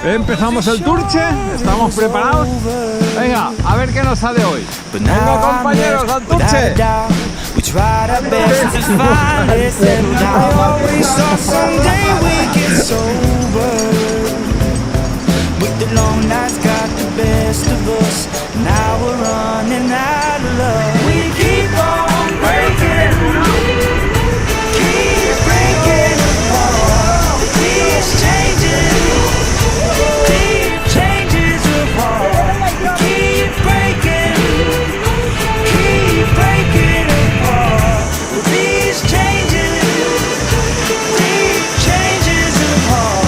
Empezamos el Turche, estamos preparados. Venga, a ver qué nos sale hoy. Venga, compañeros, al Turche. We tried our best to finally settle down. I always thought someday we'd get sober, but the long nights got the best of us. Now we're running out of love. We keep on breaking, keep breaking apart. These deep changes of heart. We keep breaking apart. These changes, deep changes of heart.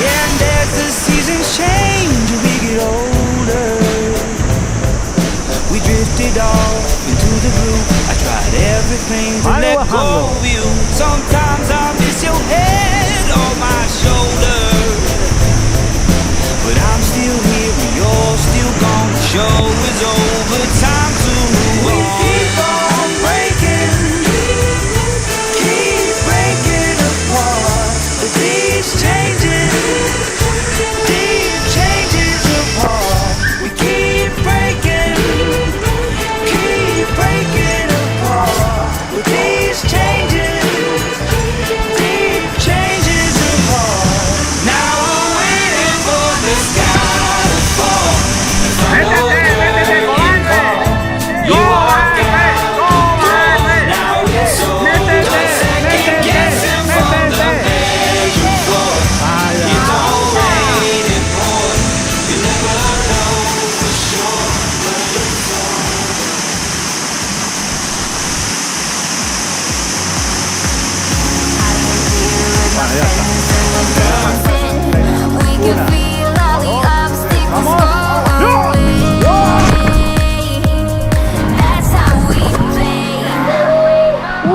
Yeah, and as the seasons change, we get older. We drifted off into the blue. I tried everything to let go of you. Sometimes I miss your head on my shoulder, but I'm still here and you're still gone. The show is over, time to move on. We keep on breaking, keep breaking apart. But these changes, deep changes apart. We keep breaking apart. But these changes, deep changes apart. Now I'm waiting for the sky to fall. You walk out now, so just second guessing from the bedroom floor. You don't rain it pour, you never know for sure. We can feel all the obstacles go away. That's how we play. We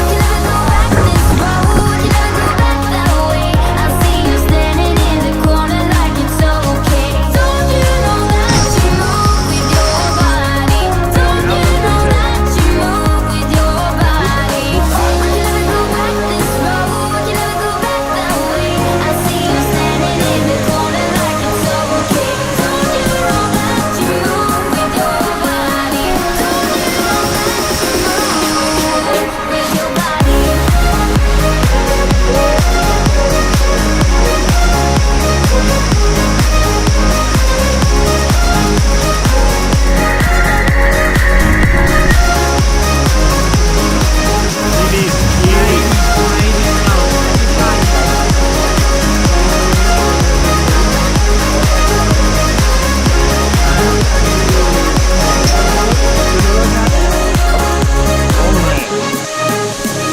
can never go back this road. You never go back that way. I see you standing in the corner like it's okay. Don't you know that you move with your body? Don't you know that you move with your body? We can never go back this road. You never go back that way. I see you standing in the corner like it's okay. Don't you know that you move with your body? Don't you know that you move with your body?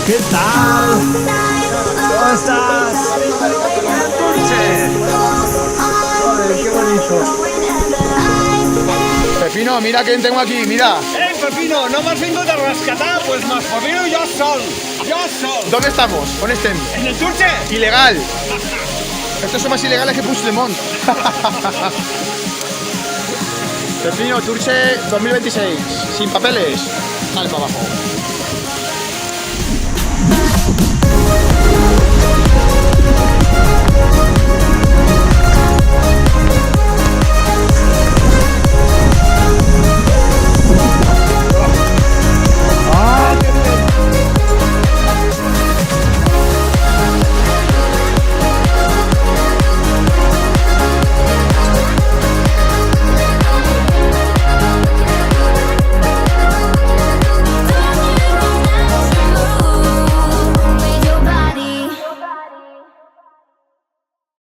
¿Qué tal? ¿Cómo estás? Turche. Joder, qué bonito. Pepino, mira quién tengo aquí, mira. Pepino, no m'has vingut a rescatar? Pues m'espavilo jo sol. Jo sol. ¿Dónde estamos? ¿Dónde estén? En el Turche. Ilegal. Estos son más ilegales que Puigdemont. Pepino, Turche 2026. Sin papeles. Dale para abajo.